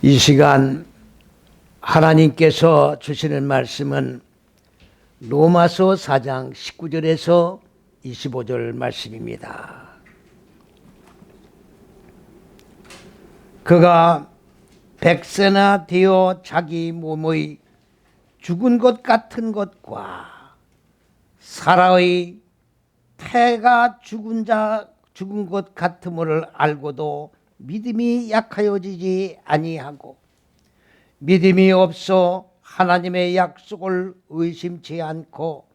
이 시간 하나님께서 주시는 말씀은 로마서 4장 19절에서 25절 말씀입니다. 그가 백세나 되어 자기 몸의 죽은 것 같은 것과 사라의 태가 죽은 것 같음을 알고도 믿음이 약하여지지 아니하고 믿음이 없어 하나님의 약속을 의심치 않고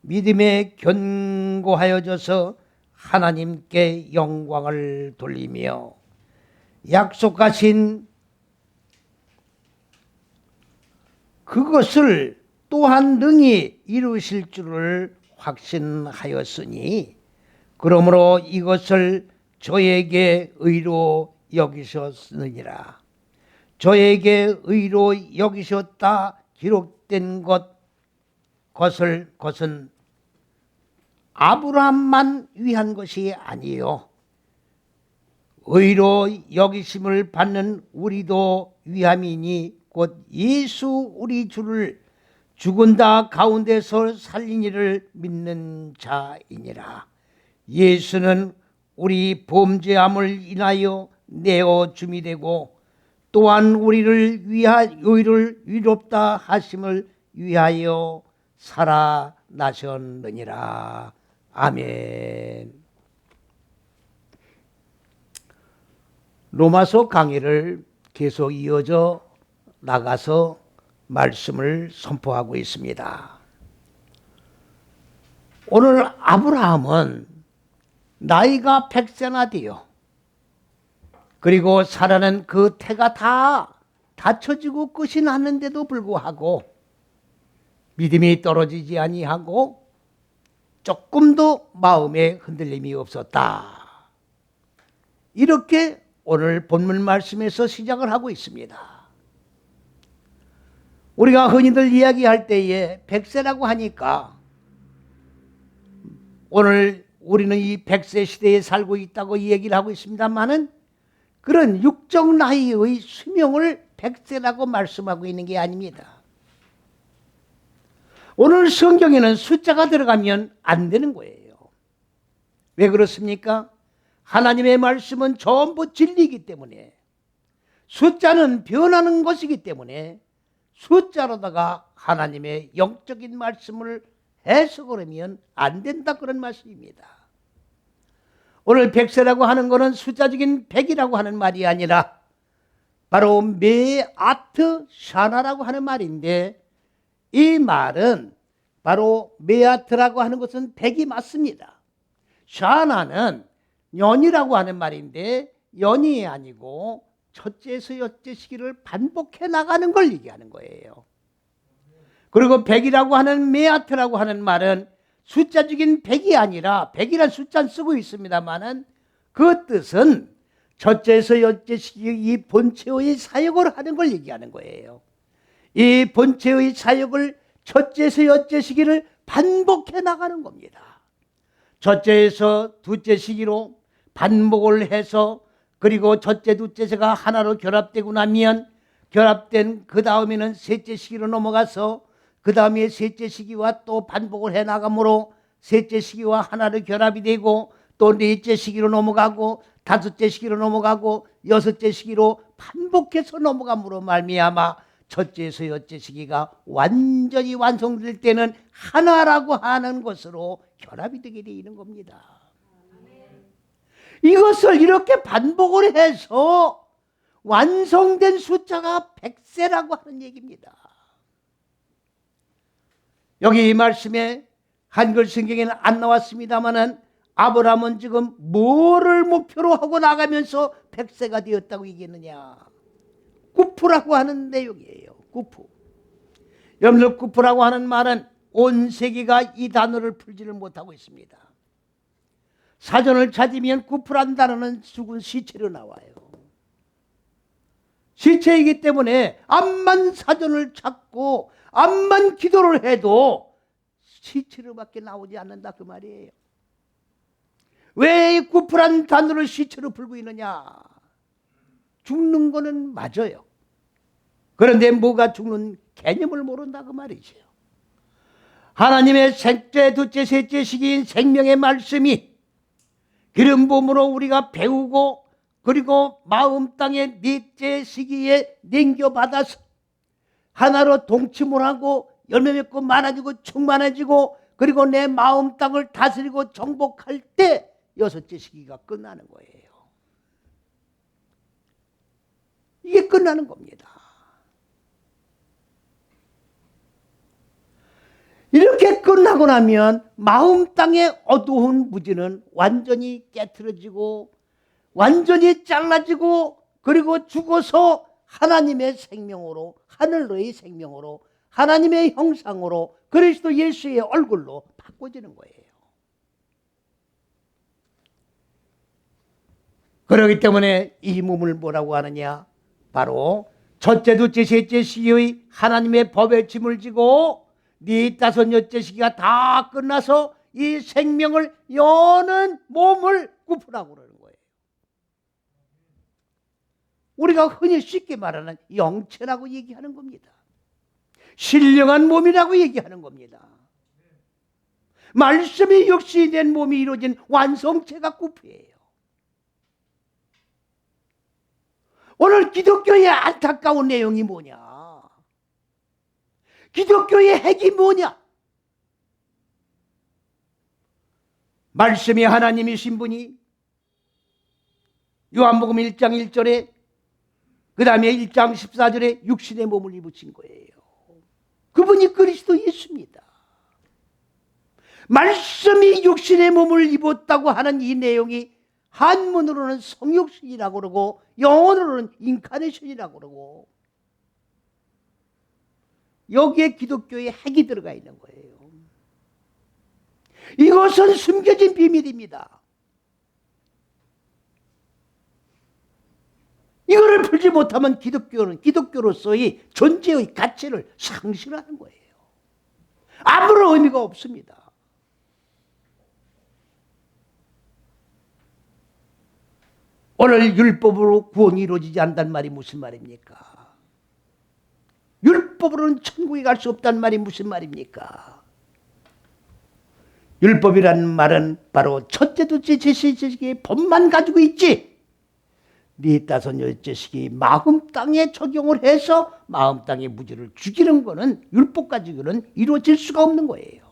믿음에 견고하여져서 하나님께 영광을 돌리며 약속하신 그것을 또한 능히 이루실 줄을 확신하였으니 그러므로 이것을 저에게 의로 여기셨느니라. 저에게 의로 여기셨다 기록된 것은 아브라함만 위한 것이 아니요 의로 여기심을 받는 우리도 위함이니 곧 예수 우리 주를 죽은 자 가운데서 살린 이를 믿는 자이니라. 예수는 우리 범죄함을 인하여 내어 줌이 되고 또한 우리를 위롭다 하심을 위하여 살아나셨느니라. 아멘. 로마서 강의를 계속 이어져 나가서 말씀을 선포하고 있습니다. 오늘 아브라함은 나이가 100세나 되어 그리고 사라는 그 태가 다 닫혀지고 끝이 났는데도 불구하고 믿음이 떨어지지 아니하고 조금도 마음에 흔들림이 없었다. 이렇게 오늘 본문 말씀에서 시작을 하고 있습니다. 우리가 흔히들 이야기할 때에 100세라고 하니까 오늘 우리는 이 100세 시대에 살고 있다고 이 얘기를 하고 있습니다만은 그런 육적 나이의 수명을 100세라고 말씀하고 있는 게 아닙니다. 오늘 성경에는 숫자가 들어가면 안 되는 거예요. 왜 그렇습니까? 하나님의 말씀은 전부 진리이기 때문에 숫자는 변하는 것이기 때문에 숫자로다가 하나님의 영적인 말씀을 해석을 하면 안 된다 그런 말씀입니다. 오늘 100세라고 하는 것은 숫자적인 100이라고 하는 말이 아니라 바로 메아트 샤나라고 하는 말인데 이 말은 바로 메아트라고 하는 것은 100이 맞습니다. 샤나는 연이라고 하는 말인데 연이 아니고 첫째에서 여째 시기를 반복해 나가는 걸 얘기하는 거예요. 그리고 100이라고 하는 메아트라고 하는 말은 숫자적인 100이 아니라 100이라는 숫자는 쓰고 있습니다만은 그 뜻은 첫째에서 여째 시기 이 본체의 사역을 하는 걸 얘기하는 거예요. 이 본체의 사역을 첫째에서 여째 시기를 반복해 나가는 겁니다. 첫째에서 둘째 시기로 반복을 해서 그리고 첫째, 둘째가 하나로 결합되고 나면 결합된 그 다음에는 셋째 시기로 넘어가서 그 다음에 셋째 시기와 또 반복을 해 나가므로 셋째 시기와 하나로 결합이 되고 또 넷째 시기로 넘어가고 다섯째 시기로 넘어가고 여섯째 시기로 반복해서 넘어감으로 말미암아 첫째에서 여째 시기가 완전히 완성될 때는 하나라고 하는 것으로 결합이 되게 되는 겁니다. 이것을 이렇게 반복을 해서 완성된 숫자가 100세라고 하는 얘기입니다. 여기 이 말씀에 한글 성경에는 안 나왔습니다만은 아브라함은 지금 뭐를 목표로 하고 나가면서 100세가 되었다고 얘기했느냐. 구프라고 하는 내용이에요. 구프. 여러분들 구프라고 하는 말은 온 세계가 이 단어를 풀지를 못하고 있습니다. 사전을 찾으면 구프란 단어는 죽은 시체로 나와요. 시체이기 때문에 암만 사전을 찾고 암만 기도를 해도 시체로밖에 나오지 않는다 그 말이에요. 왜 구프란 단어를 시체로 풀고 있느냐? 죽는 거는 맞아요. 그런데 뭐가 죽는 개념을 모른다 그 말이죠. 하나님의 셋째, 둘째, 셋째 시기인 생명의 말씀이 기름 부음으로 우리가 배우고 그리고 마음 땅의 넷째 시기에 넘겨받아서 하나로 동침을 하고 열매 맺고 많아지고 충만해지고 그리고 내 마음 땅을 다스리고 정복할 때 여섯째 시기가 끝나는 거예요. 이게 끝나는 겁니다. 이렇게 끝나고 나면 마음 땅의 어두운 무지는 완전히 깨트려지고 완전히 잘라지고 그리고 죽어서 하나님의 생명으로 하늘의 생명으로 하나님의 형상으로 그리스도 예수의 얼굴로 바꿔지는 거예요. 그렇기 때문에 이 몸을 뭐라고 하느냐? 바로 첫째, 둘째, 셋째 시기의 하나님의 법의 짐을 지고 네 다섯 여째 시기가 다 끝나서 이 생명을 여는 몸을 구프라고 그러는 거예요. 우리가 흔히 쉽게 말하는 영체라고 얘기하는 겁니다. 신령한 몸이라고 얘기하는 겁니다. 말씀이 육신이 된 몸이 이루어진 완성체가 구프예요. 오늘 기독교의 안타까운 내용이 뭐냐? 기독교의 핵이 뭐냐? 말씀이 하나님이신 분이 요한복음 1장 1절에 그 다음에 1장 14절에 육신의 몸을 입으신 거예요. 그분이 그리스도 예수입니다. 말씀이 육신의 몸을 입었다고 하는 이 내용이 한문으로는 성육신이라고 그러고 영어로는 인카네이션이라고 그러고 여기에 기독교의 핵이 들어가 있는 거예요. 이것은 숨겨진 비밀입니다. 이거를 풀지 못하면 기독교는 기독교로서의 존재의 가치를 상실하는 거예요. 아무런 의미가 없습니다. 오늘 율법으로 구원이 이루어지지 않는다는 말이 무슨 말입니까? 율법으로는 천국에 갈 수 없다는 말이 무슨 말입니까? 율법이라는 말은 바로 첫째, 둘째, 셋째 시기의 법만 가지고 있지 네 다섯 여째 시기 마음 땅에 적용을 해서 마음 땅의 무지를 죽이는 거는 율법 가지고는 이루어질 수가 없는 거예요.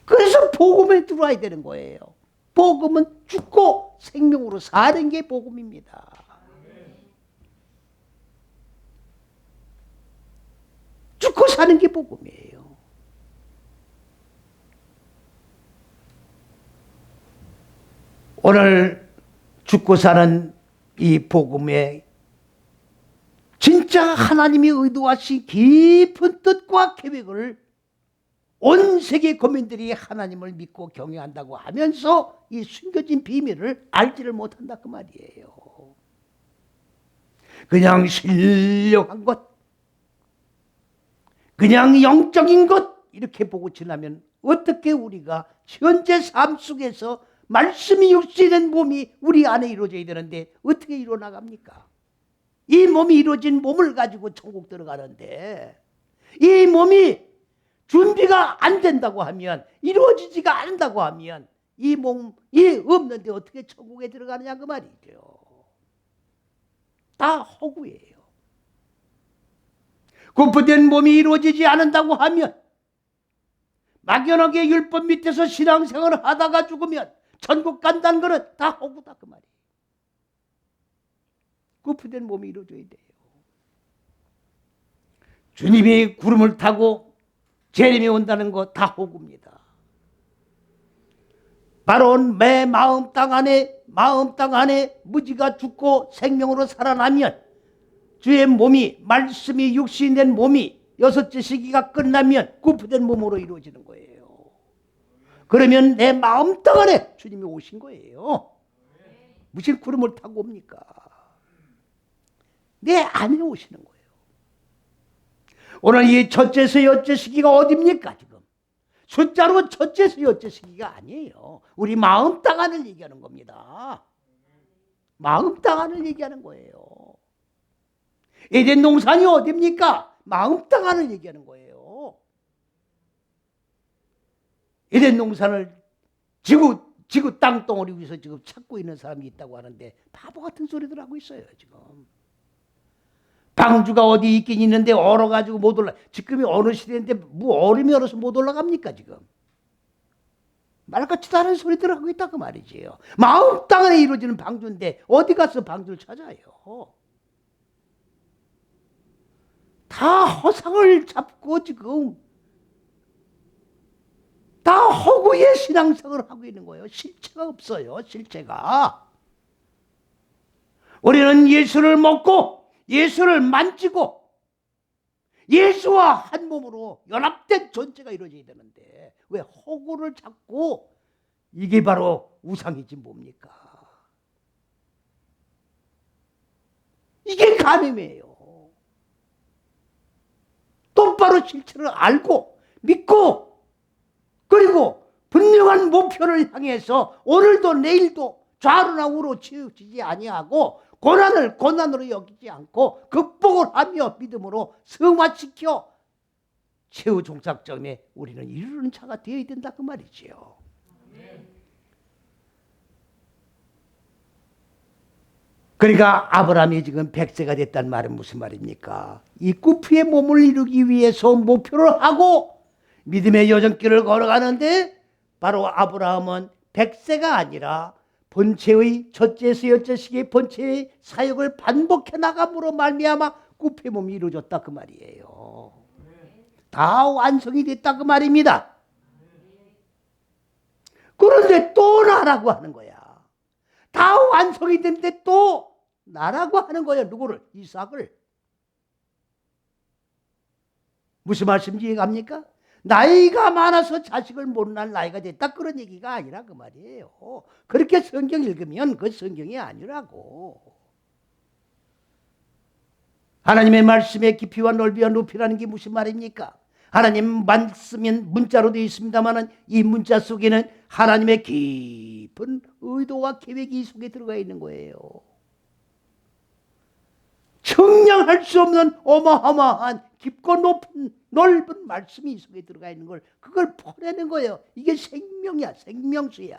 그래서 복음에 들어와야 되는 거예요. 복음은 죽고 생명으로 사는 게 복음입니다. 죽고 사는 게 복음이에요. 오늘 죽고 사는 이 복음에 진짜 하나님이 의도하신 깊은 뜻과 계획을 온 세계 국민들이 하나님을 믿고 경외한다고 하면서 이 숨겨진 비밀을 알지를 못한다 그 말이에요. 그냥 신령한 것, 그냥 영적인 것 이렇게 보고 지나면 어떻게 우리가 현재 삶 속에서 말씀이 육신된 몸이 우리 안에 이루어져야 되는데 어떻게 이루어나갑니까? 이 몸이 이루어진 몸을 가지고 천국 들어가는데 이 몸이 준비가 안 된다고 하면 이루어지지가 않는다고 하면 이 몸이 없는데 어떻게 천국에 들어가느냐 그 말이죠. 다 허구예요. 구포된 몸이 이루어지지 않는다고 하면 막연하게 율법 밑에서 신앙생활을 하다가 죽으면 천국 간다는 거는 다 허구다 그 말이에요. 구포된 몸이 이루어져야 돼요. 주님이 구름을 타고 재림이 온다는 거 다 호구입니다. 바로 내 마음 땅 안에 무지가 죽고 생명으로 살아나면 주의 몸이 말씀이 육신이 된 몸이 여섯째 시기가 끝나면 구프된 몸으로 이루어지는 거예요. 그러면 내 마음 땅 안에 주님이 오신 거예요. 무슨 구름을 타고 옵니까? 내 안에 오시는 거예요. 오늘 이 첫째에서 여째 시기가 어딥니까 지금? 숫자로 첫째에서 여째 시기가 아니에요. 우리 마음 땅 안을 얘기하는 겁니다. 마음 땅 안을 얘기하는 거예요. 에덴 동산이 어딥니까? 마음 땅 안을 얘기하는 거예요. 에덴 동산을 지구 땅덩어리 위에서 지금 찾고 있는 사람이 있다고 하는데 바보 같은 소리들 하고 있어요, 지금. 방주가 어디 있긴 있는데 얼어가지고 못 올라. 지금이 어느 시대인데 뭐 얼음이 얼어서 못 올라갑니까, 지금? 말같지도 않은 소리들 하고 있다 그 말이지요. 마음 땅 안에 이루어지는 방주인데 어디 가서 방주를 찾아요? 다 허상을 잡고 지금 다 허구의 신앙생활을 하고 있는 거예요. 실체가 없어요. 실체가. 우리는 예수를 먹고 예수를 만지고 예수와 한 몸으로 연합된 존재가 이루어져야 되는데 왜 허구를 잡고 이게 바로 우상이지 뭡니까? 이게 간음이에요. 똑바로 실체를 알고 믿고 그리고 분명한 목표를 향해서 오늘도 내일도 좌로나 우로 치우치지 아니하고 고난을 고난으로 여기지 않고 극복을 하며 믿음으로 승화시켜 최후 종착점에 우리는 이르는 자가 되어야 된다 그 말이지요. 그러니까 아브라함이 지금 100세가 됐다는 말은 무슨 말입니까? 이 꾸피의 몸을 이루기 위해서 목표를 하고 믿음의 여정길을 걸어가는데 바로 아브라함은 100세가 아니라 본체의 첫째에서 여째식의 본체의 사역을 반복해 나감으로 말미암아 꾸피의 몸이 이루어졌다 그 말이에요. 다 완성이 됐다 그 말입니다. 그런데 또 나라고 하는 거야. 다 완성이 됐는데 또 나라고 하는 거야. 누구를? 이삭을. 무슨 말씀인지 이해갑니까? 나이가 많아서 자식을 못 낳을 나이가 됐다 그런 얘기가 아니라 그 말이에요. 그렇게 성경 읽으면 그 성경이 아니라고. 하나님의 말씀의 깊이와 넓이와 높이라는 게 무슨 말입니까? 하나님 말씀이 문자로 되어 있습니다만 이 문자 속에는 하나님의 깊은 의도와 계획이 이 속에 들어가 있는 거예요. 청량할 수 없는 어마어마한 깊고 높은 넓은 말씀이 이 속에 들어가 있는 걸 그걸 퍼내는 거예요. 이게 생명이야. 생명수야.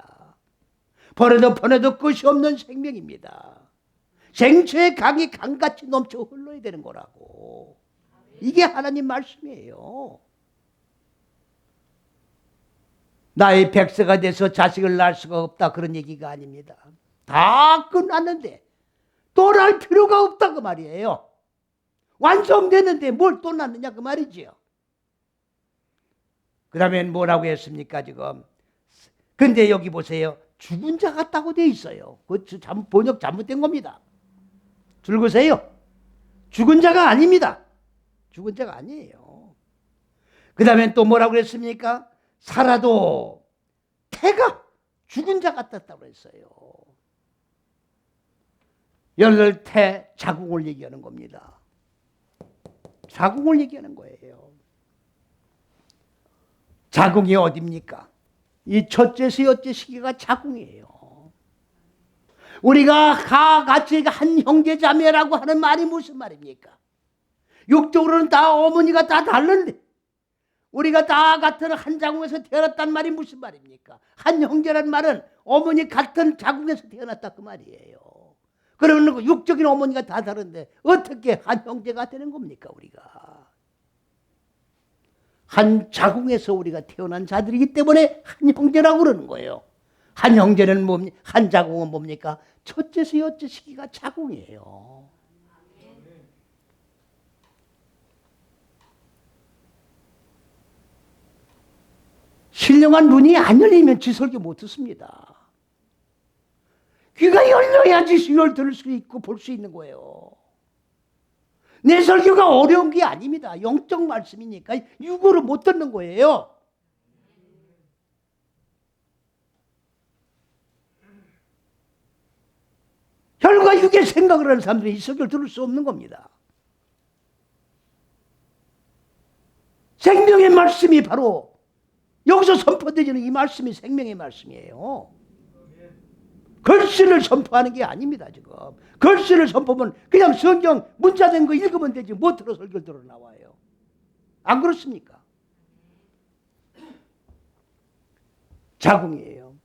퍼내도 끝이 없는 생명입니다. 생초의 강이 강같이 넘쳐 흘러야 되는 거라고. 이게 하나님 말씀이에요. 나이 100세가 돼서 자식을 낳을 수가 없다 그런 얘기가 아닙니다. 다 끝났는데 또 낳을 필요가 없다 그 말이에요. 완성됐는데 뭘 또 낳느냐 그 말이지요. 그 다음에 뭐라고 했습니까 지금. 근데 여기 보세요. 죽은 자 같다고 돼 있어요. 그 번역 잘못된 겁니다. 줄거세요. 죽은 자가 아닙니다. 죽은 자가 아니에요. 그 다음에 또 뭐라고 그랬습니까? 살아도 태가 죽은 자 같았다고 했어요. 열혈태 자궁을 얘기하는 겁니다. 자궁을 얘기하는 거예요. 자궁이 어딥니까? 이 첫째에서 여째 시기가 자궁이에요. 우리가 같이 한 형제자매라고 하는 말이 무슨 말입니까? 육적으로는 다 어머니가 다 다른데 우리가 다 같은 한 자궁에서 태어났단 말이 무슨 말입니까? 한 형제란 말은 어머니 같은 자궁에서 태어났다 그 말이에요. 그러면 육적인 어머니가 다 다른데 어떻게 한 형제가 되는 겁니까 우리가? 한 자궁에서 우리가 태어난 자들이기 때문에 한 형제라고 그러는 거예요. 한 형제는 뭡니까? 한 자궁은 뭡니까? 첫째에서 여째 시기가 자궁이에요. 신령한 눈이 안 열리면 지설교 못 듣습니다. 귀가 열려야지 수요를 들을 수 있고 볼 수 있는 거예요. 내 설교가 어려운 게 아닙니다. 영적 말씀이니까 육으로 못 듣는 거예요. 혈과 육의 생각을 하는 사람들이 이 설교를 들을 수 없는 겁니다. 생명의 말씀이 바로 여기서 선포되지는 이 말씀이 생명의 말씀이에요. 글씨를 선포하는 게 아닙니다. 지금 글씨를 선포하면 그냥 성경 문자된 거 읽으면 되지 뭐 들어 설교 들어 나와요. 안 그렇습니까? 자궁이에요.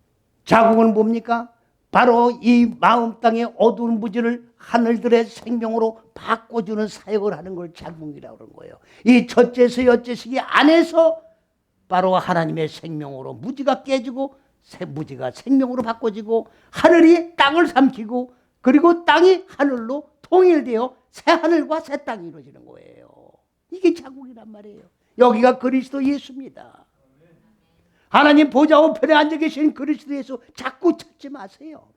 자궁은 뭡니까? 바로 이 마음 땅의 어두운 무지를 하늘들의 생명으로 바꿔주는 사역을 하는 걸 자궁이라고 그러는 거예요. 이 첫째서 여째식이 안에서 바로 하나님의 생명으로 무지가 깨지고 무지가 생명으로 바꿔지고 하늘이 땅을 삼키고 그리고 땅이 하늘로 통일되어 새 하늘과 새 땅이 이루어지는 거예요. 이게 자궁이란 말이에요. 여기가 그리스도 예수입니다. 하나님 보좌 우편에 앉아 계신 그리스도 예수 자꾸 찾지 마세요.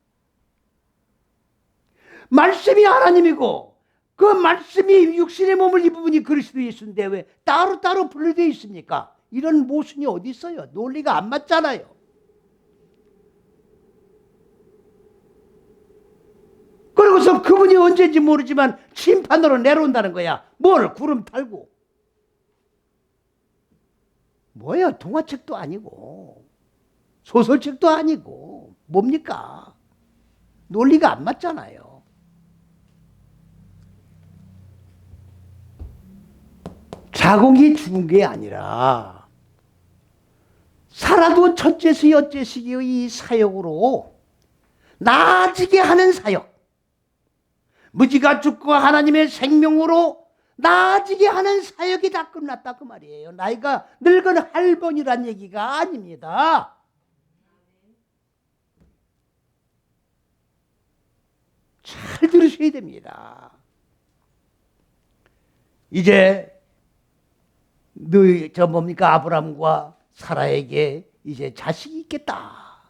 말씀이 하나님이고 그 말씀이 육신의 몸을 입은 분이 그리스도 예수인데 왜 따로따로 분리되어 있습니까? 이런 모순이 어디 있어요? 논리가 안 맞잖아요. 그리고서 그분이 언제인지 모르지만 심판으로 내려온다는 거야. 뭘 구름 탈고. 뭐예요? 동화책도 아니고 소설책도 아니고 뭡니까? 논리가 안 맞잖아요. 자궁이 죽은 게 아니라 살아도 첫째서 여째식의 이 사역으로 나아지게 하는 사역, 무지가 죽고 하나님의 생명으로 나아지게 하는 사역이 다 끝났다 그 말이에요. 나이가 늙은 할머니란 얘기가 아닙니다. 잘 들으셔야 됩니다. 이제 뭡니까? 아브람과 사라에게 이제 자식이 있겠다.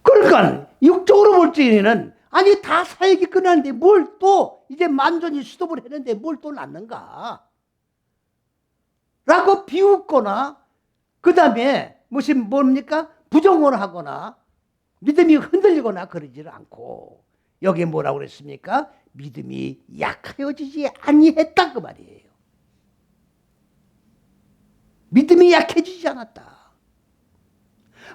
그러니까 육적으로 볼 때에는 아니 다 사역이 끝났는데 뭘 또 이제 만전이 수도를 했는데 뭘 또 낳는가? 라고 비웃거나 그 다음에 무슨 뭡니까? 부정을 하거나 믿음이 흔들리거나 그러지를 않고 여기에 뭐라고 그랬습니까? 믿음이 약하여지지 아니했다 그 말이에요. 믿음이 약해지지 않았다.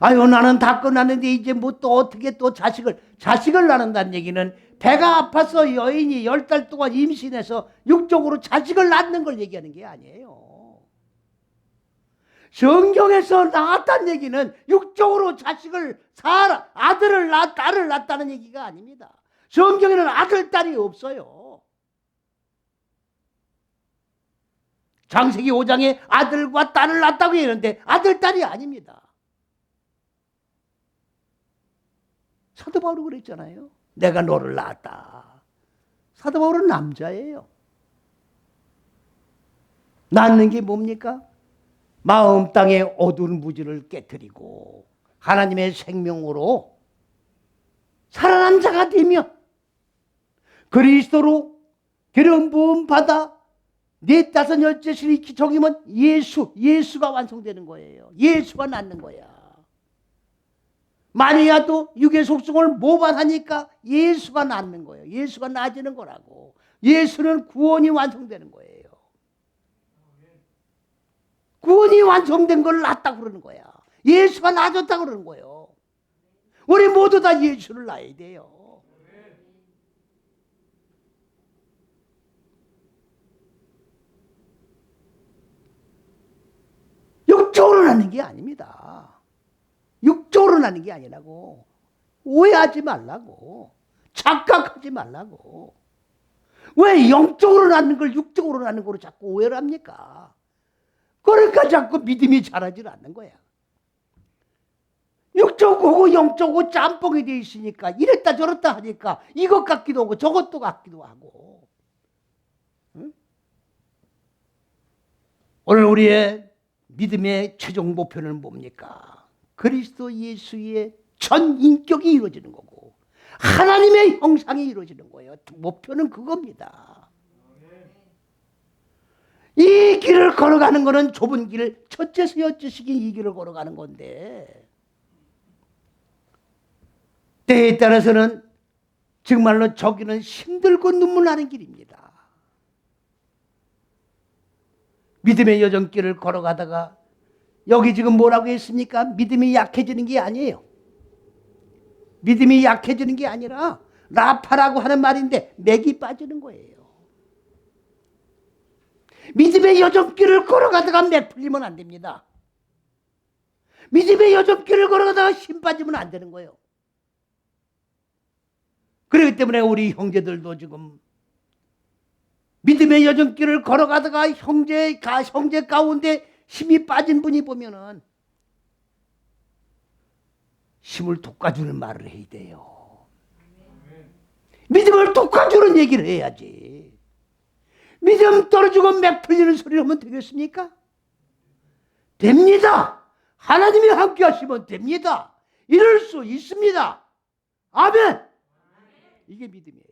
아유 나는 다 끝났는데 이제 뭐 또 어떻게 또 자식을 낳는다는 얘기는 배가 아파서 여인이 10달 동안 임신해서 육적으로 자식을 낳는 걸 얘기하는 게 아니에요. 성경에서 낳았다는 얘기는 육적으로 아들을 딸을 낳았다는 얘기가 아닙니다. 성경에는 아들, 딸이 없어요. 창세기 5장에 아들과 딸을 낳았다고 했는데 아들, 딸이 아닙니다. 사도 바울이 그랬잖아요. 내가 너를 낳았다. 사도 바울은 남자예요. 낳는 게 뭡니까? 마음 땅의 어두운 무지를 깨뜨리고 하나님의 생명으로 살아난 자가 되면 그리스도로 기름 부음 받아 넷다섯 열째씩 적이면 예수가 완성되는 거예요. 예수가 낳는 거야. 마리아도 육의 속성을 모반하니까 예수가 낳는 거예요. 예수가 낳아지는 거라고. 예수는 구원이 완성되는 거예요. 구원이 완성된 걸 낳았다고 그러는 거야. 예수가 낳아줬다고 그러는 거예요. 우리 모두 다 예수를 낳아야 돼요. 육적으로 낳는 게 아닙니다. 육적으로 낳는 게 아니라고. 오해하지 말라고. 착각하지 말라고. 왜 영적으로 낳는 걸 육적으로 낳는 거로 자꾸 오해를 합니까? 그러니까 자꾸 믿음이 자라질 않는 거야. 육적하고 영적하고 짬뽕이 돼 있으니까 이랬다 저랬다 하니까 이것 같기도 하고 저것도 같기도 하고. 응? 오늘 우리의 믿음의 최종 목표는 뭡니까? 그리스도 예수의 전 인격이 이루어지는 거고 하나님의 형상이 이루어지는 거예요. 목표는 그겁니다. 이 길을 걸어가는 거는 좁은 길, 첫째서 여째식이 이 길을 걸어가는 건데 때에 따라서는 정말로 저기는 힘들고 눈물 나는 길입니다. 믿음의 여정길을 걸어가다가 여기 지금 뭐라고 했습니까? 믿음이 약해지는 게 아니에요. 믿음이 약해지는 게 아니라 라파라고 하는 말인데 맥이 빠지는 거예요. 믿음의 여정길을 걸어가다가 맥 풀리면 안 됩니다. 믿음의 여정길을 걸어가다가 힘 빠지면 안 되는 거예요. 그렇기 때문에 우리 형제들도 지금 믿음의 여정길을 걸어가다가 형제 가운데 힘이 빠진 분이 보면은 힘을 돋궈주는 말을 해야 돼요. 믿음을 돋궈주는 얘기를 해야지. 믿음 떨어지고 맥 풀리는 소리를 하면 되겠습니까? 됩니다. 하나님이 함께 하시면 됩니다. 이럴 수 있습니다. 아멘. 이게 믿음이에요.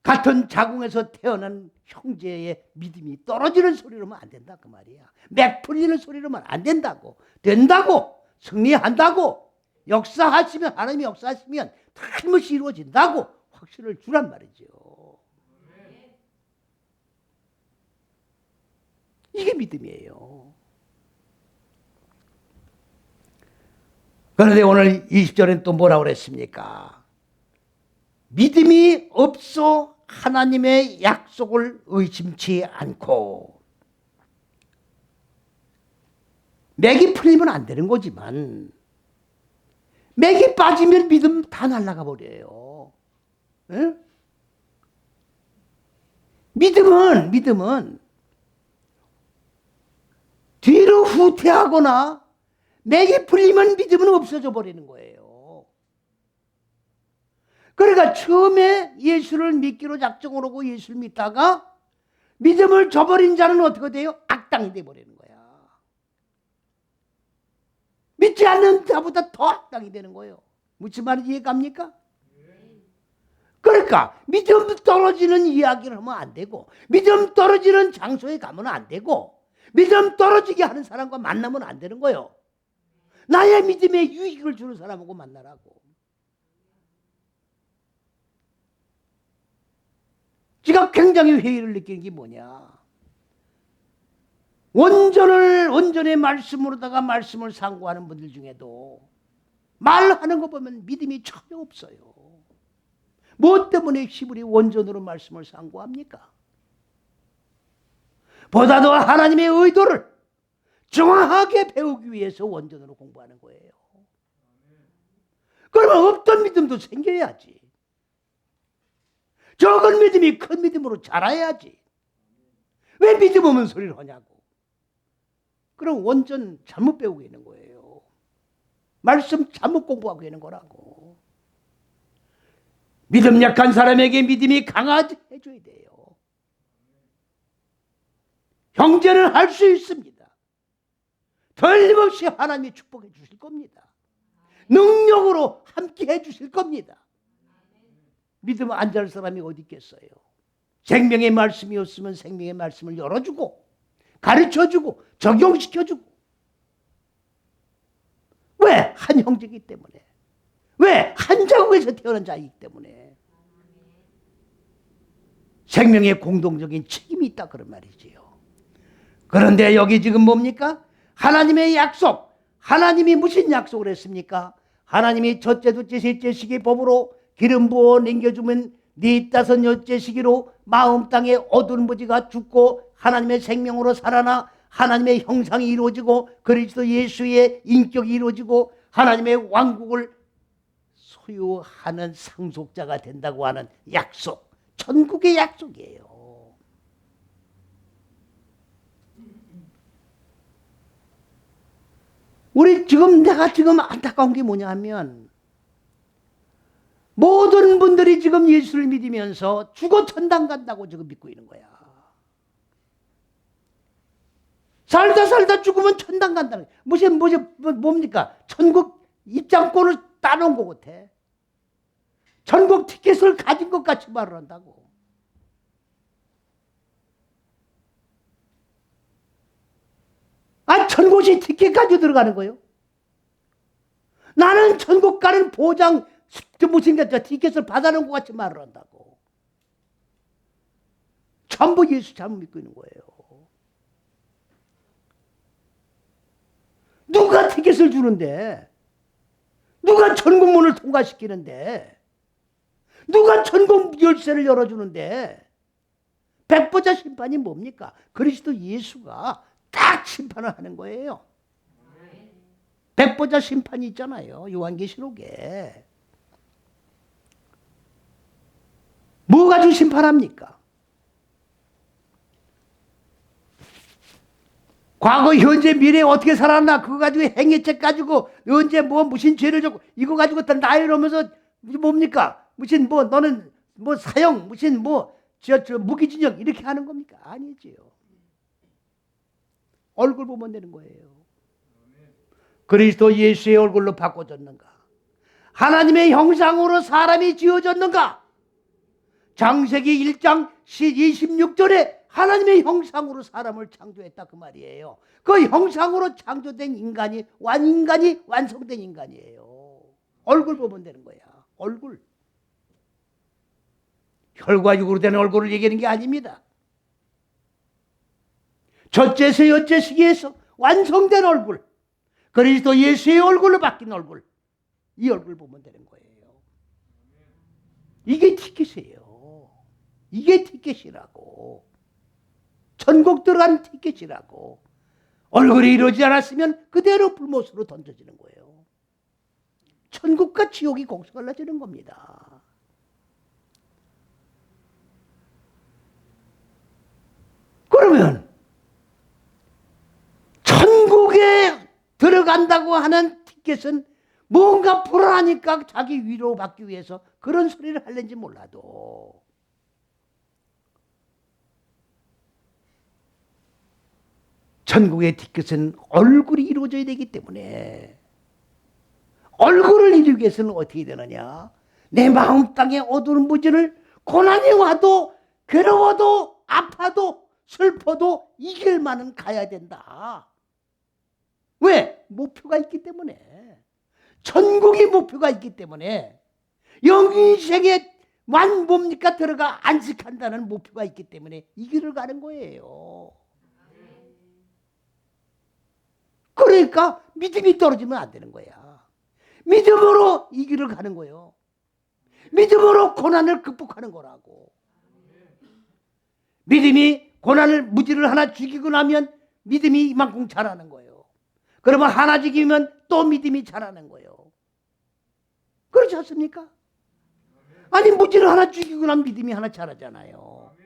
같은 자궁에서 태어난 형제의 믿음이 떨어지는 소리를 하면 안 된다 그 말이야. 맥 풀리는 소리를 하면 안 된다고. 된다고. 승리한다고. 역사하시면 하나님이 역사하시면 틀림없이 이루어진다고 확신을 주란 말이죠. 이게 믿음이에요. 그런데 오늘 20절엔 또 뭐라고 그랬습니까? 믿음이 없어 하나님의 약속을 의심치 않고. 맥이 풀리면 안 되는 거지만 맥이 빠지면 믿음 다 날아가 버려요. 에? 믿음은 뒤로 후퇴하거나 맥이 풀리면 믿음은 없어져 버리는 거예요. 그러니까 처음에 예수를 믿기로 작정을 하고 예수를 믿다가 믿음을 저버린 자는 어떻게 돼요? 악당이 돼버리는 거야. 믿지 않는 자보다 더 악당이 되는 거예요. 무슨 말인지 이해갑니까? 그러니까 믿음 떨어지는 이야기를 하면 안 되고, 믿음 떨어지는 장소에 가면 안 되고, 믿음 떨어지게 하는 사람과 만나면 안 되는 거예요. 나의 믿음에 유익을 주는 사람하고 만나라고. 제가 굉장히 회의를 느끼는 게 뭐냐. 온전의 말씀으로다가 말씀을 상고하는 분들 중에도 말하는 거 보면 믿음이 전혀 없어요. 무엇 때문에 히브리 원전으로 말씀을 상고합니까? 보다도 하나님의 의도를 정확하게 배우기 위해서 원전으로 공부하는 거예요. 그러면 없던 믿음도 생겨야지. 적은 믿음이 큰 믿음으로 자라야지. 왜 믿음 없는 소리를 하냐고. 그럼 원전 잘못 배우고 있는 거예요. 말씀 잘못 공부하고 있는 거라고. 믿음 약한 사람에게 믿음이 강하게 해줘야 돼요. 형제는 할 수 있습니다. 틀림없이 하나님이 축복해 주실 겁니다. 능력으로 함께 해 주실 겁니다. 믿음 안 잘 사람이 어디 있겠어요. 생명의 말씀이었으면 생명의 말씀을 열어주고 가르쳐주고 적용시켜주고. 왜? 한 형제이기 때문에. 왜? 한 자국에서 태어난 자이기 때문에. 생명의 공동적인 책임이 있다 그런 말이지요. 그런데 여기 지금 뭡니까? 하나님의 약속. 하나님이 무슨 약속을 했습니까? 하나님이 첫째, 둘째, 셋째 시기 법으로 기름 부어 남겨주면 네 다섯 여째 시기로 마음 땅에 어두운 무지가 죽고 하나님의 생명으로 살아나 하나님의 형상이 이루어지고 그리스도 예수의 인격이 이루어지고 하나님의 왕국을 소유하는 상속자가 된다고 하는 약속. 천국의 약속이에요. 내가 지금 안타까운 게 뭐냐 하면 모든 분들이 지금 예수를 믿으면서 죽어 천당 간다고 지금 믿고 있는 거야. 살다 죽으면 천당 간다는 거야. 뭡니까? 천국 입장권을 따놓은 것 같아. 천국 티켓을 가진 것 같이 말을 한다고. 천국이 티켓 가지고 들어가는 거예요. 나는 천국 가는 보장, 무슨 티켓을 받아놓은 것 같이 말을 한다고. 전부 예수 잘못 믿고 있는 거예요. 누가 티켓을 주는데? 누가 천국문을 통과시키는데? 누가 천국 열쇠를 열어주는데? 백보자 심판이 뭡니까? 그리스도 예수가 딱 심판을 하는 거예요. 백보자 심판이 있잖아요. 요한계시록에. 뭐 가지고 심판합니까? 과거, 현재, 미래에 어떻게 살았나 그거 가지고 행위책 가지고 언제 뭐 무슨 죄를 졌고 이거 가지고 다 나열하면서 뭡니까? 무슨 뭐 너는 뭐 사형 무슨 뭐 저 무기징역 이렇게 하는 겁니까? 아니지요. 얼굴 보면 되는 거예요. 그리스도 예수의 얼굴로 바꿔졌는가? 하나님의 형상으로 사람이 지어졌는가? 창세기 1장 26절에 하나님의 형상으로 사람을 창조했다 그 말이에요. 그 형상으로 창조된 인간이 완성된 인간이에요. 얼굴 보면 되는 거야. 얼굴. 혈과 육으로 된 얼굴을 얘기하는 게 아닙니다. 첫째서 여째 시기에서 완성된 얼굴. 그리스도 예수의 얼굴로 바뀐 얼굴. 이 얼굴 보면 되는 거예요. 이게 티켓이에요. 이게 티켓이라고. 천국 들어간 티켓이라고. 얼굴이 이루어지지 않았으면 그대로 불못으로 던져지는 거예요. 천국과 지옥이 거기서 갈라지는 겁니다. 그러면 천국에 들어간다고 하는 티켓은 뭔가 불안하니까 자기 위로받기 위해서 그런 소리를 하려는지 몰라도 천국의 티켓은 얼굴이 이루어져야 되기 때문에 얼굴을 이루기 위해서는 어떻게 되느냐? 내 마음 땅에 어두운 무지를 고난이 와도 괴로워도 아파도 슬퍼도 이길 만은 가야 된다. 왜? 목표가 있기 때문에. 천국이 목표가 있기 때문에 영인생에 뭡니까? 들어가 안식한다는 목표가 있기 때문에 이 길을 가는 거예요. 그러니까 믿음이 떨어지면 안 되는 거야. 믿음으로 이 길을 가는 거예요. 믿음으로 고난을 극복하는 거라고. 믿음이 고난을 무지를 하나 죽이고 나면 믿음이 이만큼 자라는 거예요. 그러면 하나 죽이면 또 믿음이 자라는 거예요. 그렇지 않습니까? 아니 무지를 하나 죽이고 나면 믿음이 하나 자라잖아요.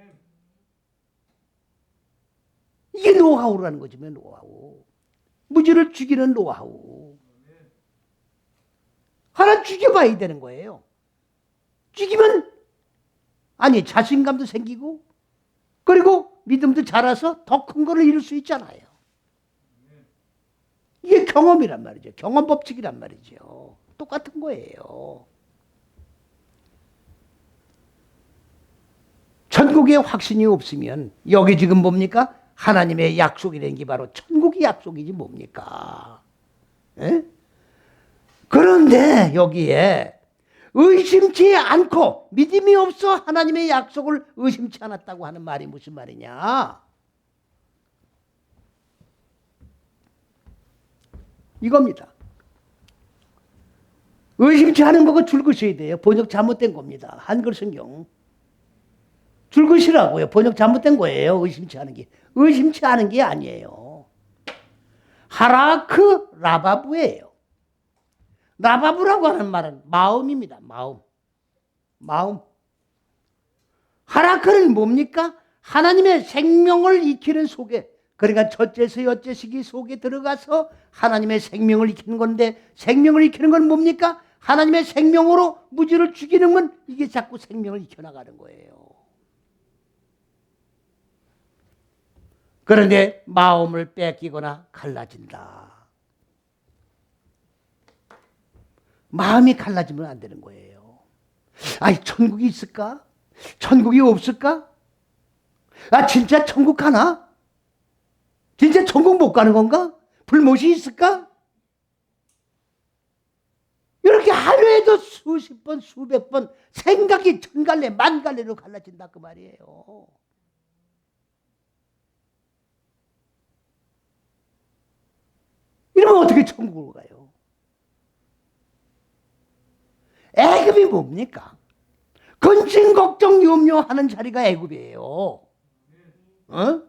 이게 노하우라는 거지. 노하우. 무지를 죽이는 노하우. 하나 죽여봐야 되는 거예요. 죽이면 아니 자신감도 생기고 그리고 믿음도 자라서 더 큰 거를 이룰 수 있잖아요. 이게 경험이란 말이죠. 경험 법칙이란 말이죠. 똑같은 거예요. 천국에 확신이 없으면 여기 지금 뭡니까? 하나님의 약속이라는 게 바로 천국의 약속이지 뭡니까? 에? 그런데 여기에 의심치 않고 믿음이 없어 하나님의 약속을 의심치 않았다고 하는 말이 무슨 말이냐? 이겁니다. 의심치 않은 거고 줄것이어야 돼요. 번역 잘못된 겁니다. 한글 성경. 줄것이라고요. 번역 잘못된 거예요. 의심치 않은 게. 의심치 않은 게 아니에요. 하라크 라바부예요. 라바부라고 하는 말은 마음입니다. 마음. 하라크는 뭡니까? 하나님의 생명을 익히는 속에, 그러니까 첫째서 여째 시기 속에 들어가서 하나님의 생명을 익히는 건데, 생명을 익히는 건 뭡니까? 하나님의 생명으로 무지를 죽이는 건 이게 자꾸 생명을 익혀나가는 거예요. 그런데 마음을 뺏기거나 갈라진다. 마음이 갈라지면 안 되는 거예요. 아니 천국이 있을까? 천국이 없을까? 아 진짜 천국 가나? 진짜 천국 못 가는 건가? 불못이 있을까? 이렇게 하루에도 수십 번 수백 번 생각이 천갈래 만갈래로 갈라진다 그 말이에요. 이러면 어떻게 어떻게 천국으로 가요? 애굽이 뭡니까? 근심 걱정 염려하는 자리가 애굽이에요. 어?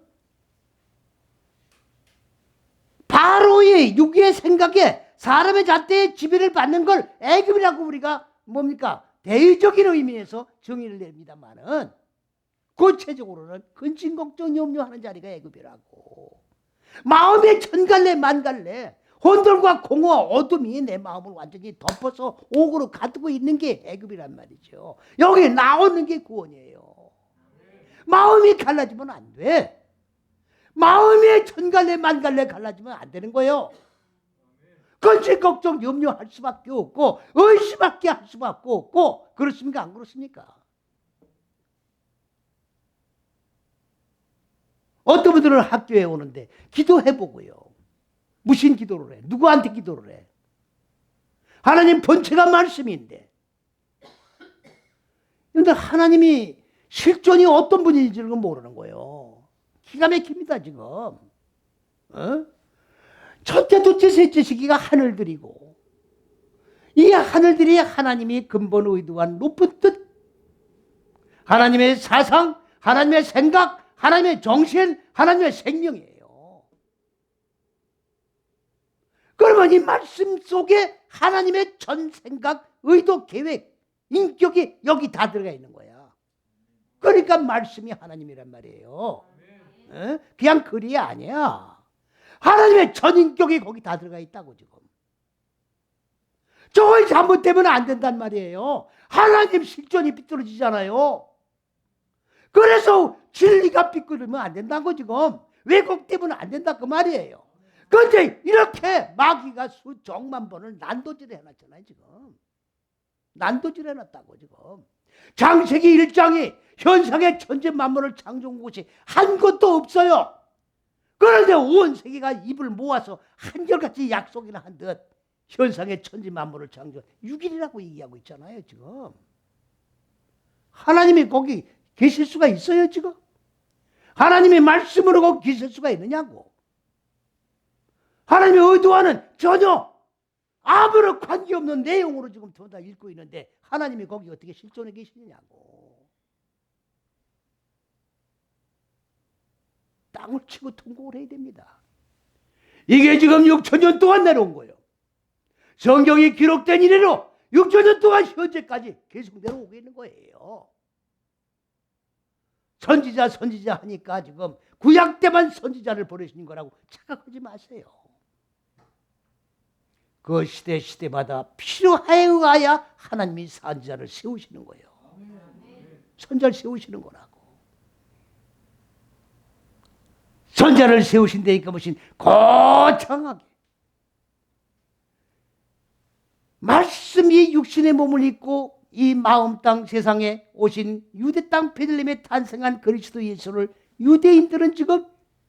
바로의 육의 생각에 사람의 잣대에 지배를 받는 걸 애굽이라고 우리가 뭡니까? 대의적인 의미에서 정의를 냅니다만은 구체적으로는 근심 걱정 염려하는 자리가 애굽이라고. 마음의 천갈래 만갈래 혼돈과 공허와 어둠이 내 마음을 완전히 덮어서 옥으로 가두고 있는 게 애굽이란 말이죠. 여기 나오는 게 구원이에요. 마음이 갈라지면 안 돼. 마음의 천갈래 만갈래 갈라지면 안 되는 거예요. 근심 걱정 염려할 수밖에 없고 의심밖에 할 수밖에 없고. 그렇습니까? 안 그렇습니까? 어떤 분들은 학교에 오는데 기도해보고요. 무슨 기도를 해? 누구한테 기도를 해? 하나님 본체가 말씀인데. 그런데 하나님이 실존이 어떤 분인지를 모르는 거예요. 기가 막힙니다 지금. 어? 첫째, 둘째, 셋째 시기가 하늘들이고 이 하늘들이 하나님이 근본 의도한 높은 뜻, 하나님의 사상, 하나님의 생각, 하나님의 정신, 하나님의 생명이에요. 그러면 이 말씀 속에 하나님의 전 생각, 의도, 계획, 인격이 여기 다 들어가 있는 거야. 그러니까 말씀이 하나님이란 말이에요. 그냥 글이 아니야. 하나님의 전 인격이 거기 다 들어가 있다고 지금. 저걸 잘못되면 안 된단 말이에요. 하나님 실존이 삐뚤어지잖아요. 그래서 진리가 삐뚤어지면 안 된다고 지금. 왜곡되면 안 된다 그 말이에요. 그런데 이렇게 마귀가 수정만 번을 난도질 해놨잖아요 지금. 난도질 해놨다고 지금. 창세기 1장이 현상의 천지 만물을 창조한 곳이 한 곳도 없어요. 그런데 온 세계가 입을 모아서 한결같이 약속이나 한 듯 현상의 천지 만물을 창조 6일이라고 얘기하고 있잖아요 지금. 하나님이 거기 계실 수가 있어요 지금? 하나님의 말씀으로 거기 계실 수가 있느냐고. 하나님의 의도와는 전혀 아무런 관계없는 내용으로 지금 다 읽고 있는데 하나님이 거기 어떻게 실존해 계시느냐고. 땅을 치고 통곡을 해야 됩니다. 이게 지금 6,000년 동안 내려온 거예요. 성경이 기록된 이래로 6,000년 동안 현재까지 계속 내려오고 있는 거예요. 선지자 하니까 지금 구약 때만 선지자를 보내시는 거라고 착각하지 마세요. 그 시대마다 필요하에 의하여 하나님이 선지자를 세우시는 거예요. 선지자를 세우시는 거라고. 선지자를 세우신다니까 무슨 거창하게 말씀이 육신의 몸을 입고 이 마음 땅 세상에 오신 유대 땅 베들레헴에 탄생한 그리스도 예수를 유대인들은 지금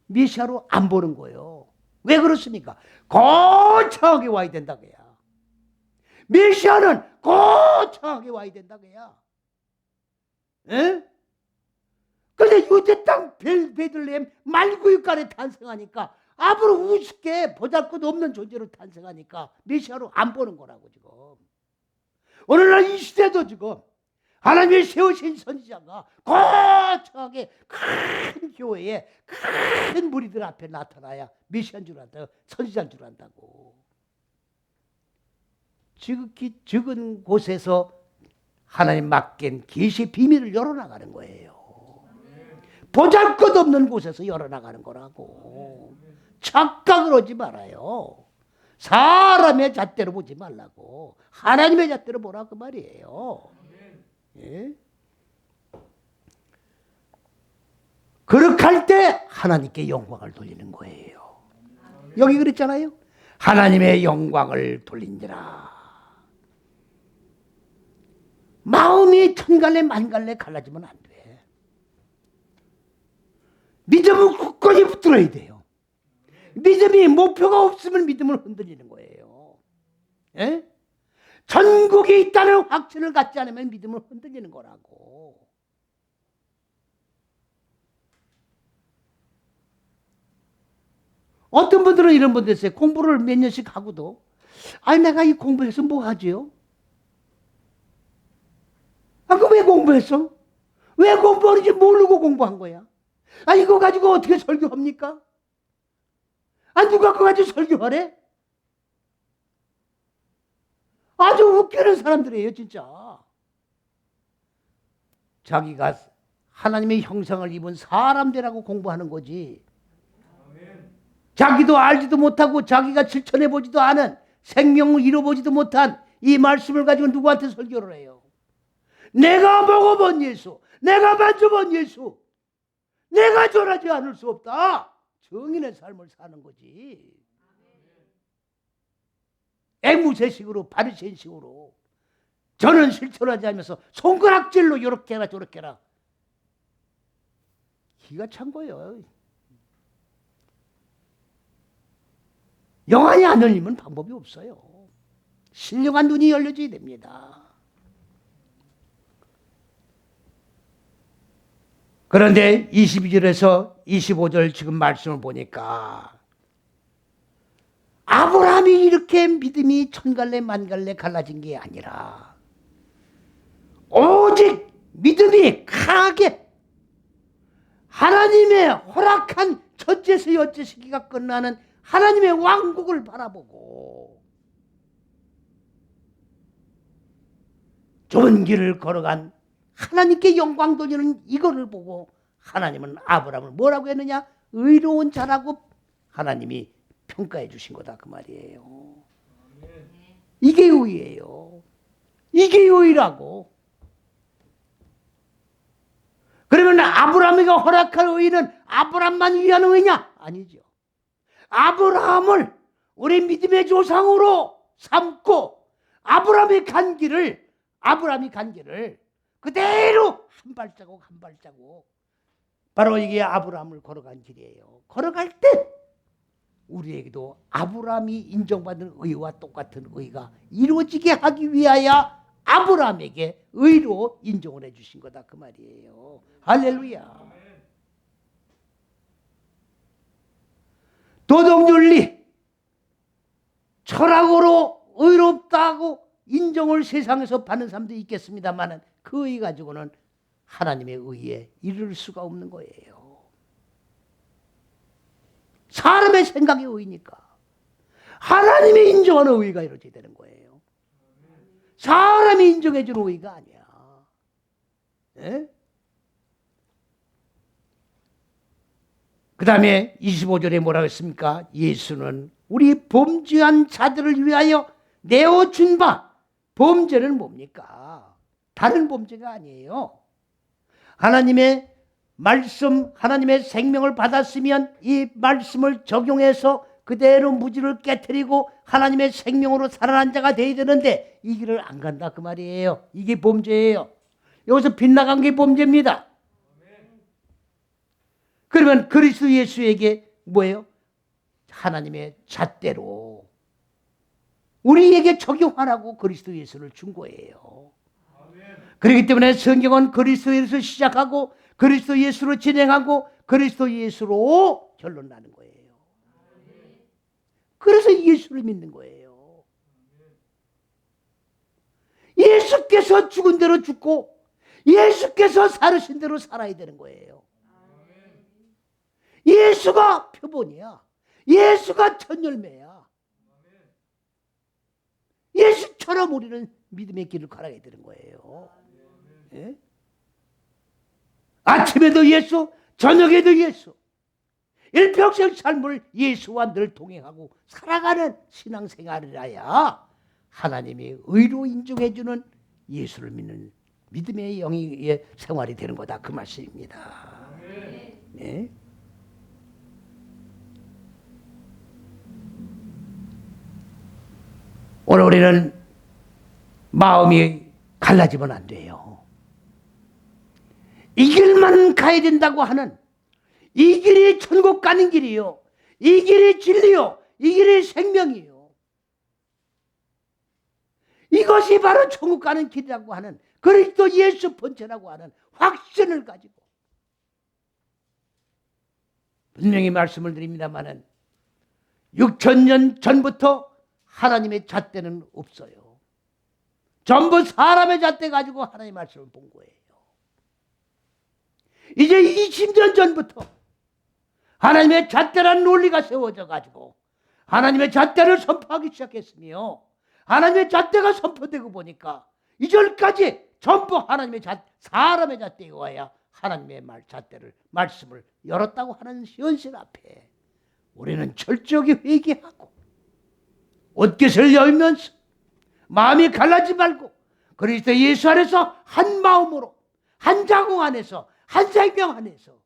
메시아로 안 보는 거예요. 왜 그렇습니까? 거창하게 와야 된다고요. 메시아는 거창하게 와야 된다고요. 그런데 유대 땅 베들레헴 말구유간에 탄생하니까 앞으로 우습게 보잘것없는 존재로 탄생하니까 메시아로 안 보는 거라고 지금. 오늘날 이 시대도 지금 하나님이 세우신 선지자가 거창하게 큰 교회에 큰 무리들 앞에 나타나야 메시아인 줄 안다, 선지자인 줄 안다고. 지극히 적은 곳에서 하나님 맡긴 계시 비밀을 열어나가는 거예요. 보잘것없는 곳에서 열어나가는 거라고. 착각을 하지 말아요. 사람의 잣대로 보지 말라고. 하나님의 잣대로 보라 그 말이에요. 예? 그렇게 할 때 하나님께 영광을 돌리는 거예요. 여기 그랬잖아요. 하나님의 영광을 돌린지라. 마음이 천갈래 만갈래 갈라지면 안 돼. 믿음은 굳건히 붙들어야 돼요. 믿음이 목표가 없으면 믿음을 흔들리는 거예요. 예? 천국이 있다는 확신을 갖지 않으면 믿음을 흔들리는 거라고. 어떤 분들은 이런 분들 있어요. 공부를 몇 년씩 하고도 아니 내가 이 공부해서 뭐 하지요? 아, 그 왜 공부했어? 왜 공부하는지 모르고 공부한 거야? 아, 이거 가지고 어떻게 설교합니까? 아, 누가 그거 가지고 설교하래? 아주 웃기는 사람들이에요, 진짜. 자기가 하나님의 형상을 입은 사람 되라고 공부하는 거지. 자기도 알지도 못하고 자기가 실천해보지도 않은 생명을 잃어보지도 못한 이 말씀을 가지고 누구한테 설교를 해요? 내가 먹어본 예수, 내가 만져본 예수, 내가 전하지 않을 수 없다. 정인의 삶을 사는 거지. 앵무새식으로 바리새인식으로 저는 실천하지 않으면서 손가락질로 요렇게 해라 저렇게 해라. 기가 찬 거예요. 영안이 안 열리면 방법이 없어요. 신령한 눈이 열려져야 됩니다. 그런데 22절에서 25절 지금 말씀을 보니까 아브라함이 이렇게 믿음이 천갈래 만갈래 갈라진 게 아니라 오직 믿음이 강하게 하나님의 허락한 첫째서 여째 시기가 끝나는 하나님의 왕국을 바라보고 좋은 길을 걸어간 하나님께 영광 돌리는 이거를 보고 하나님은 아브라함을 뭐라고 했느냐? 의로운 자라고 하나님이 평가해 주신 거다 그 말이에요. 이게 의예요. 이게 의라고. 그러면 아브라함이가 허락할 의는 아브라함만 위한 의냐? 아니죠. 아브라함을 우리 믿음의 조상으로 삼고 아브라함이 간 길을 그대로 한 발자국 한 발자국 바로 이게 아브라함을 걸어간 길이에요. 걸어갈 때 우리에게도 아브라함이 인정받은 의와 똑같은 의가 이루어지게 하기 위하여 아브라함에게 의로 인정을 해주신 거다 그 말이에요. 할렐루야. 도덕윤리 철학으로 의롭다고 인정을 세상에서 받는 사람도 있겠습니다만 그 의 가지고는 하나님의 의에 이를 수가 없는 거예요. 사람의 생각의 의니까 하나님이 인정하는 의가 이루어져야 되는 거예요. 사람이 인정해 주는 의가 아니야. 그 다음에 25절에 뭐라고 했습니까? 예수는 우리 범죄한 자들을 위하여 내어준 바. 범죄는 뭡니까? 다른 범죄가 아니에요. 하나님의 말씀, 하나님의 생명을 받았으면 이 말씀을 적용해서 그대로 무지를 깨트리고 하나님의 생명으로 살아난 자가 되어야 되는데 이 길을 안 간다 그 말이에요. 이게 범죄예요. 여기서 빗나간 게 범죄입니다. 그러면 그리스도 예수에게 뭐예요? 하나님의 잣대로 우리에게 적용하라고 그리스도 예수를 준 거예요. 그렇기 때문에 성경은 그리스도 예수를 시작하고 그리스도 예수로 진행하고 그리스도 예수로 결론 나는 거예요. 그래서 예수를 믿는 거예요. 예수께서 죽은 대로 죽고 예수께서 살으신 대로 살아야 되는 거예요. 예수가 표본이야. 예수가 첫 열매야. 예수처럼 우리는 믿음의 길을 걸어야 되는 거예요. 예? 아침에도 예수, 저녁에도 예수. 일평생 삶을 예수와 늘 동행하고 살아가는 신앙생활이라야 하나님이 의로 인정해주는 예수를 믿는 믿음의 영의 생활이 되는 거다 그 말씀입니다. 네. 오늘 우리는 마음이 갈라지면 안 돼요. 이 길만 가야 된다고 하는 이 길이 천국 가는 길이요. 이 길이 진리요. 이 길이 생명이요. 이것이 바로 천국 가는 길이라고 하는 그리스도 예수 본체라고 하는 확신을 가지고 분명히 말씀을 드립니다마는 6,000년 전부터 하나님의 잣대는 없어요. 전부 사람의 잣대 가지고 하나님의 말씀을 본 거예요. 이제 20년 전부터 하나님의 잣대라는 논리가 세워져 가지고 하나님의 잣대를 선포하기 시작했으며, 하나님의 잣대가 선포되고 보니까 이절까지 전부 하나님의 사람의 잣대에 와야 하나님의 잣대를, 말씀을 열었다고 하는 현실 앞에 우리는 철저하게 회개하고 옷깃을 열면서 마음이 갈라지 말고 그리스도 예수 안에서 한 마음으로, 한 자궁 안에서, 한 생명 안에서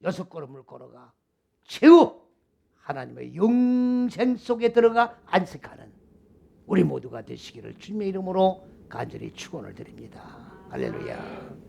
6걸음을 걸어가 최후 하나님의 영생 속에 들어가 안식하는 우리 모두가 되시기를 주님의 이름으로 간절히 축원을 드립니다. 할렐루야.